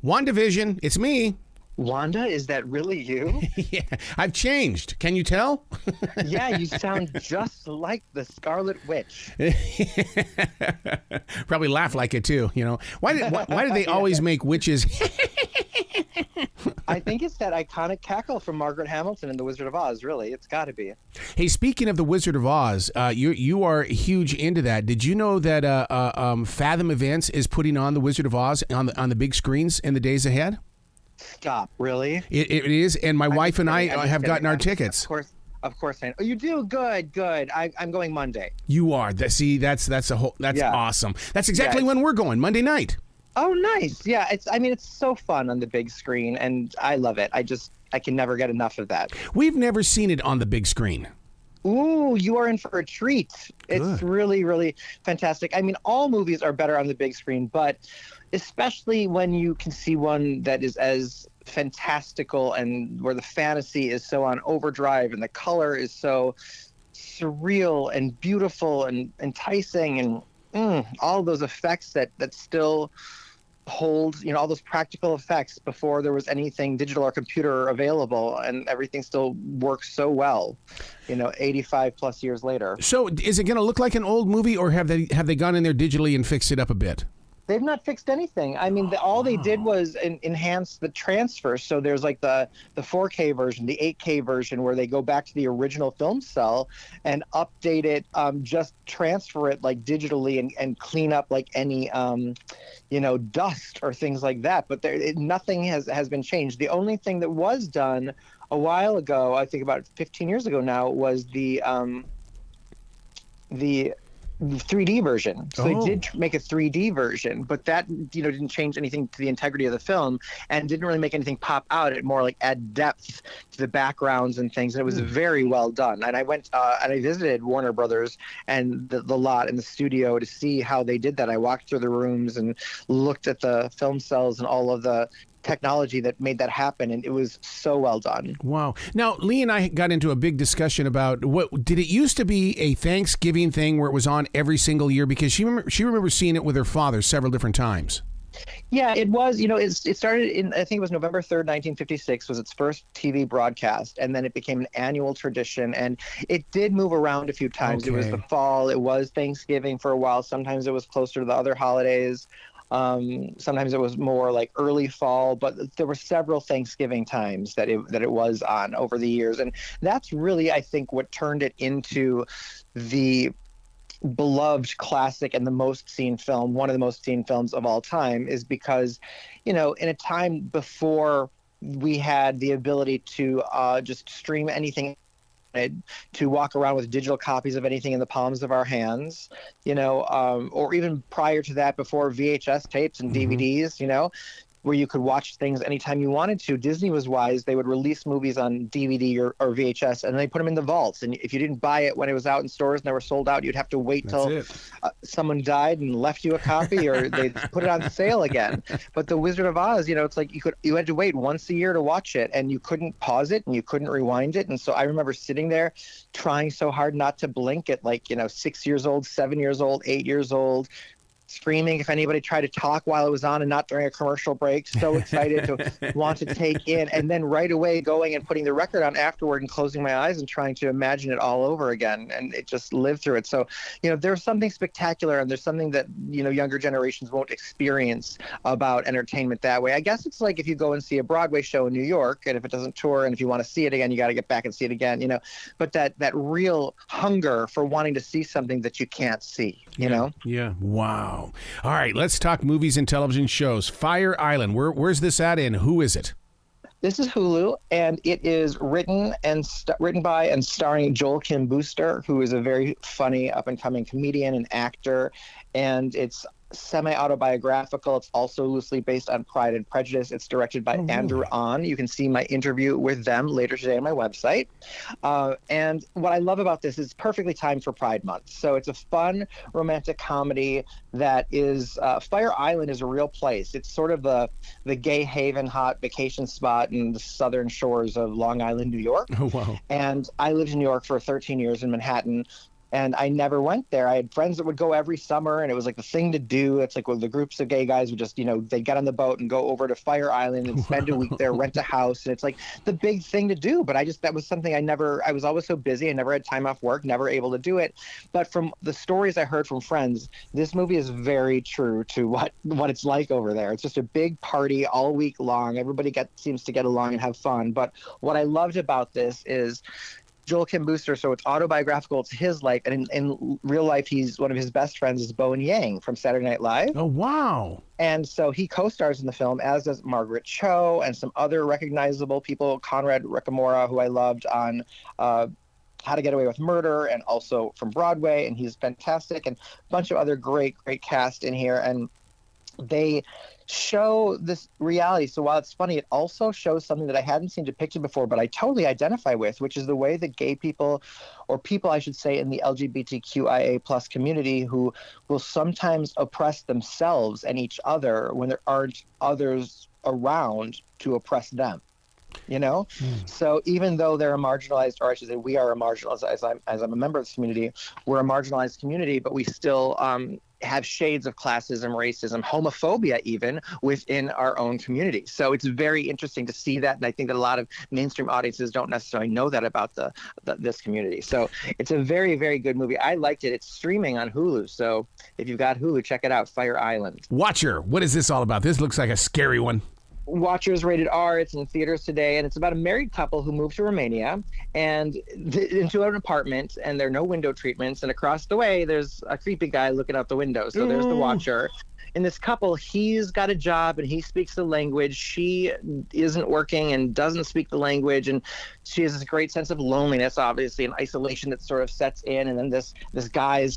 WandaVision, it's me. Wanda, is that really you? Yeah, I've changed. Can you tell? Yeah, you sound just like the Scarlet Witch. Probably laugh like it too. Why do they always make witches? I think it's that iconic cackle from Margaret Hamilton in The Wizard of Oz. Really, it's got to be. Hey, speaking of The Wizard of Oz, you are huge into that. Did you know that Fathom Events is putting on The Wizard of Oz on the big screens in the days ahead? Stop! Really? It is, and my wife and I have gotten our tickets. Of course, I know. Oh, you do? Good. I'm going Monday. You are. That's awesome. That's exactly when we're going, Monday night. Oh, nice. Yeah, it's so fun on the big screen, and I love it. I can never get enough of that. We've never seen it on the big screen. Ooh, you are in for a treat. It's really, really fantastic. I mean, all movies are better on the big screen, but especially when you can see one that is as fantastical and where the fantasy is so on overdrive and the color is so surreal and beautiful and enticing and all those effects that still hold, all those practical effects before there was anything digital or computer available, and everything still works so well, 85 plus years later. So is it going to look like an old movie, or have they gone in there digitally and fixed it up a bit? They've not fixed anything. I mean, all they did was enhance the transfer. So there's like the 4K version, the 8K version, where they go back to the original film cell and update it, just transfer it like digitally and clean up like any, dust or things like that. But nothing has been changed. The only thing that was done a while ago, I think about 15 years ago now, was the 3D version. So they did make a 3D version, but that didn't change anything to the integrity of the film and didn't really make anything pop out. It more like add depth to the backgrounds and things. And it was very well done. And I went and I visited Warner Brothers and the lot and the studio to see how they did that. I walked through the rooms and looked at the film cells and all of the technology that made that happen, and it was so well done. Wow. Now, Lee and I got into a big discussion about what did it used to be a Thanksgiving thing where it was on every single year, because she remembers seeing it with her father several different times. Yeah, it was, it started in, I think it was November 3rd, 1956 was its first TV broadcast, and then it became an annual tradition, and it did move around a few times. Okay. It was the fall, it was Thanksgiving for a while, sometimes it was closer to the other holidays. Sometimes it was more like early fall, but there were several Thanksgiving times that it was on over the years. And that's really, I think, what turned it into the beloved classic and the most seen film, one of the most seen films of all time, is because, in a time before we had the ability to just stream anything, to walk around with digital copies of anything in the palms of our hands, or even prior to that, before VHS tapes and DVDs, where you could watch things anytime you wanted to. Disney was wise. They would release movies on DVD or VHS, and they put them in the vaults. And if you didn't buy it when it was out in stores and they were sold out, you'd have to wait till someone died and left you a copy, or they put it on sale again. But The Wizard of Oz, it's like you had to wait once a year to watch it, and you couldn't pause it and you couldn't rewind it. And so I remember sitting there trying so hard not to blink at 6 years old, 7 years old, 8 years old, screaming if anybody tried to talk while it was on and not during a commercial break, so excited to want to take in, and then right away going and putting the record on afterward and closing my eyes and trying to imagine it all over again, and it just lived through it. So, there's something spectacular, and there's something that, younger generations won't experience about entertainment that way. I guess it's like if you go and see a Broadway show in New York, and if it doesn't tour, and if you want to see it again, you got to get back and see it again, but that real hunger for wanting to see something that you can't see, know? Yeah. Wow. All right, let's talk movies and television shows. Fire Island, where's this at, and who is it? This is Hulu, and it is written by and starring Joel Kim Booster, who is a very funny up-and-coming comedian and actor, and it's semi-autobiographical. It's also loosely based on Pride and Prejudice. It's directed by Andrew Ahn. You can see my interview with them later today on my website. And what I love about this is perfectly timed for Pride Month. So it's a fun romantic comedy that is, Fire Island is a real place. It's sort of the gay haven hot vacation spot in the southern shores of Long Island, New York. Oh, wow. And I lived in New York for 13 years in Manhattan. And I never went there. I had friends that would go every summer, and it was like the thing to do. It's like, well, the groups of gay guys would just, they get on the boat and go over to Fire Island and spend a week there, rent a house. And it's like the big thing to do. But that was something I was always so busy. I never had time off work, never able to do it. But from the stories I heard from friends, this movie is very true to what it's like over there. It's just a big party all week long. Everybody seems to get along and have fun. But what I loved about this is Joel Kim Booster, so it's autobiographical. It's his life, and in real life, he's one of his best friends is Bowen Yang from Saturday Night Live. Oh, wow! And so he co-stars in the film, as does Margaret Cho and some other recognizable people. Conrad Ricamora, who I loved on How to Get Away with Murder, and also from Broadway, and he's fantastic. And a bunch of other great cast in here, and they show this reality. So while it's funny, it also shows something that I hadn't seen depicted before, but I totally identify with, which is the way that gay people, or people, I should say, in the LGBTQIA plus community, who will sometimes oppress themselves and each other when there aren't others around to oppress them. So even though they're a marginalized, or I should say we are a marginalized, as I'm a member of this community, we're a marginalized community, but we still have shades of classism, racism, homophobia even within our own community. So it's very interesting to see that, and I think that a lot of mainstream audiences don't necessarily know that about this community. So it's a very, very good movie. I liked it. It's streaming on Hulu, so if you've got Hulu, check it out, Fire Island. Watcher, what is this all about? This looks like a scary one. Watcher's rated R. It's in theaters today, and it's about a married couple who moved to Romania and into an apartment, and there are no window treatments, and across the way there's a creepy guy looking out the window. So there's the Watcher. In this couple, he's got a job and he speaks the language. She isn't working and doesn't speak the language, and she has this great sense of loneliness, obviously, and isolation that sort of sets in. And then this guy's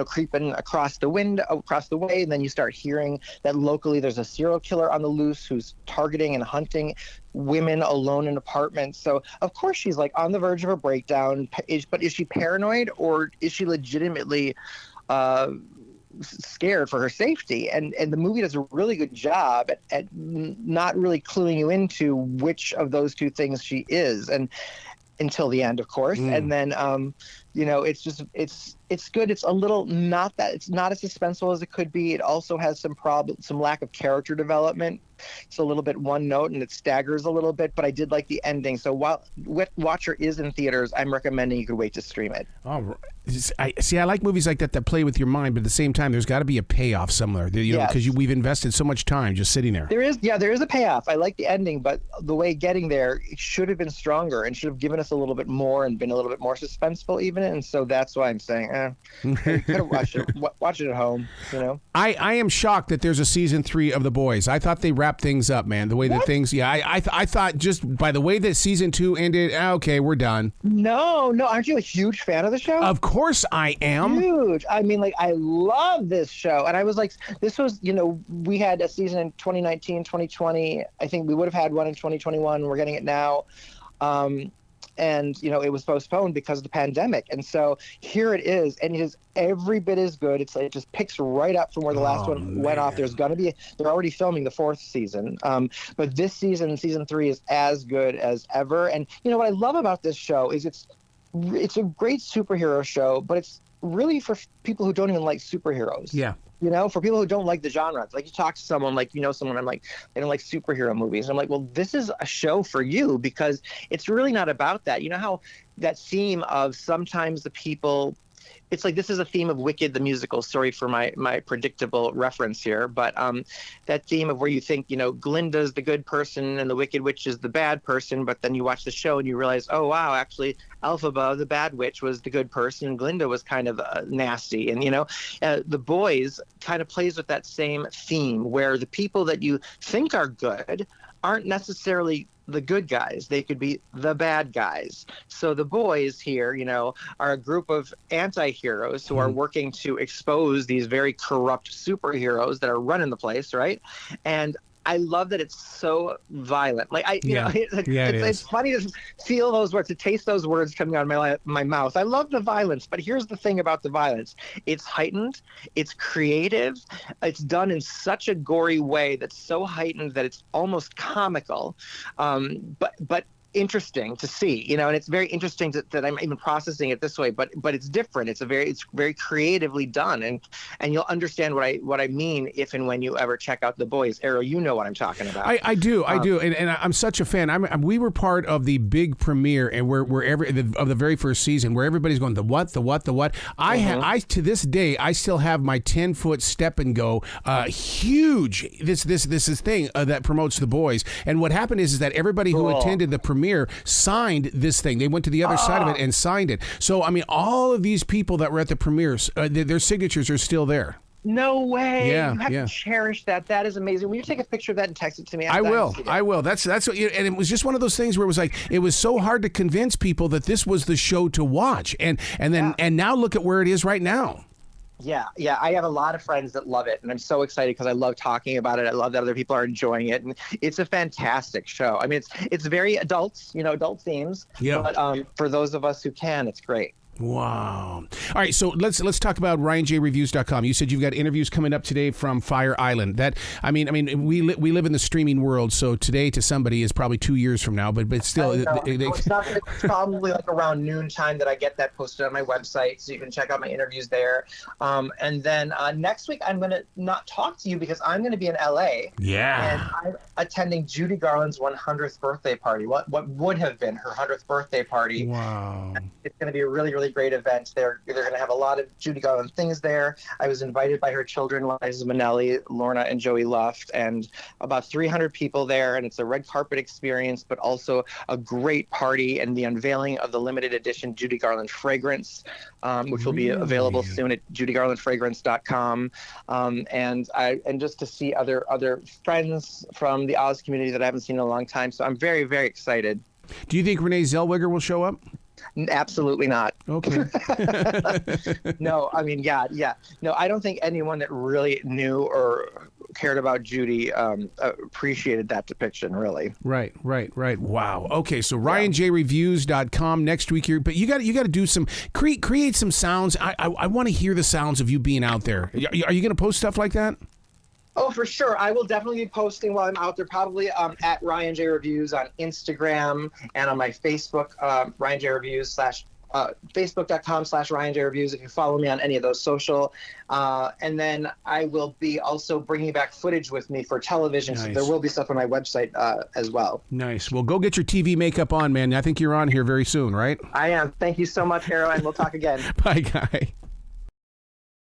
creeping across the way, and then you start hearing that locally there's a serial killer on the loose who's targeting and hunting women alone in apartments. So of course she's like on the verge of a breakdown. But is she paranoid, or is she legitimately scared for her safety? And the movie does a really good job at not really cluing you into which of those two things she is, and until the end, of course. And then it's good. It's a little it's not as suspenseful as it could be. It also has some lack of character development. It's a little bit one note and it staggers a little bit, but I did like the ending. So while Watcher is in theaters, I'm recommending you could wait to stream it. Oh, I like movies like that play with your mind, but at the same time, there's got to be a payoff somewhere, because we've invested so much time just sitting there. There is a payoff. I like the ending, but the way getting there, it should have been stronger and should have given us a little bit more and been a little bit more suspenseful even. And so that's why I'm saying, you could have watch it at home, I am shocked that there's a season 3 of The Boys. I thought they wrapped things up, man. The way that things, I thought just by the way that season 2 ended, okay, we're done. No, aren't you a huge fan of the show? Of course I am. Huge. I mean, I love this show. And I was like, this was, we had a season in 2019, 2020. I think we would have had one in 2021. We're getting it now. And, it was postponed because of the pandemic. And so here it is. And it is every bit as good. It just picks right up from where the last one went off. They're already filming the 4th season. But this season 3 is as good as ever. And, what I love about this show is it's a great superhero show, but it's really for people who don't even like superheroes. Yeah. For people who don't like the genre. Like you talk to someone, someone, I'm like, they don't like superhero movies. I'm like, well, this is a show for you because it's really not about that. You know how that theme of sometimes the people, it's like this is a theme of Wicked the musical. Sorry for my predictable reference here, but that theme of where you think Glinda's the good person and the Wicked Witch is the bad person, but then you watch the show and you realize, oh wow, actually Elphaba, the bad witch, was the good person, and Glinda was kind of nasty. And The Boys kind of plays with that same theme where the people that you think are good aren't necessarily the good guys. They could be the bad guys. So The Boys here, are a group of anti-heroes who are working to expose these very corrupt superheroes that are running the place, right? And I love that it's so violent. It's funny to feel those words, to taste those words coming out of my mouth. I love the violence, but here's the thing about the violence. It's heightened, it's creative, it's done in such a gory way that's so heightened that it's almost comical. But interesting to see, and it's very interesting that I'm even processing it this way, but it's different. It's very creatively done, and you'll understand what I mean if and when you ever check out The Boys. Arrow, you know what I'm talking about. I do, and I'm such a fan. We were part of the big premiere, and of the very first season, where everybody's going, the what. I to this day, I still have my 10-foot step and go, huge. This thing that promotes The Boys, and what happened is that everybody who attended the premiere signed this thing. They went to the other side of it and signed it. So, I mean, all of these people that were at the premieres, their signatures are still there. No way. Yeah, you have to cherish that. That is amazing. Will you take a picture of that and text it to me? I will. That's what, and it was just one of those things where it was like, it was so hard to convince people that this was the show to watch. And now look at where it is right now. Yeah. I have a lot of friends that love it, and I'm so excited because I love talking about it. I love that other people are enjoying it, and it's a fantastic show. I mean, it's very adult themes. Yeah. But for those of us who can, it's great. Wow. All right, so let's talk about RyanJReviews.com. You said you've got interviews coming up today from Fire Island. That I mean, we live in the streaming world, so today to somebody is probably 2 years from now, but still, it's probably like around noontime that I get that posted on my website, so you can check out my interviews there. And then next week I'm going to not talk to you because I'm going to be in LA. Yeah. And I'm attending Judy Garland's 100th birthday party. What would have been her 100th birthday party. Wow. And it's going to be a really, really great event. They're going to have a lot of Judy Garland things there. I was invited by her children, Liza Minnelli, Lorna, and Joey Luft, and about 300 people there. And it's a red carpet experience, but also a great party and the unveiling of the limited edition Judy Garland fragrance, which will be available soon at judygarlandfragrance.com. And just to see other friends from the Oz community that I haven't seen in a long time. So I'm very, very excited. Do you think Renee Zellweger will show up? Absolutely not. Okay. No, I mean, yeah. No, I don't think anyone that really knew or cared about Judy appreciated that depiction, really. Right. Wow. Okay, so RyanJReviews.com next week here, but you got to do some create some sounds. I want to hear the sounds of you being out there. Are you going to post stuff like that? Oh, for sure. I will definitely be posting while I'm out there, probably at Ryan J. Reviews on Instagram and on my Facebook, Ryan J. Reviews Facebook.com/Ryan J. Reviews if you follow me on any of those social. And then I will be also bringing back footage with me for television. Nice. So there will be stuff on my website as well. Nice. Well, go get your TV makeup on, man. I think you're on here very soon, right? I am. Thank you so much, Hero, and we'll talk again. Bye, Guy.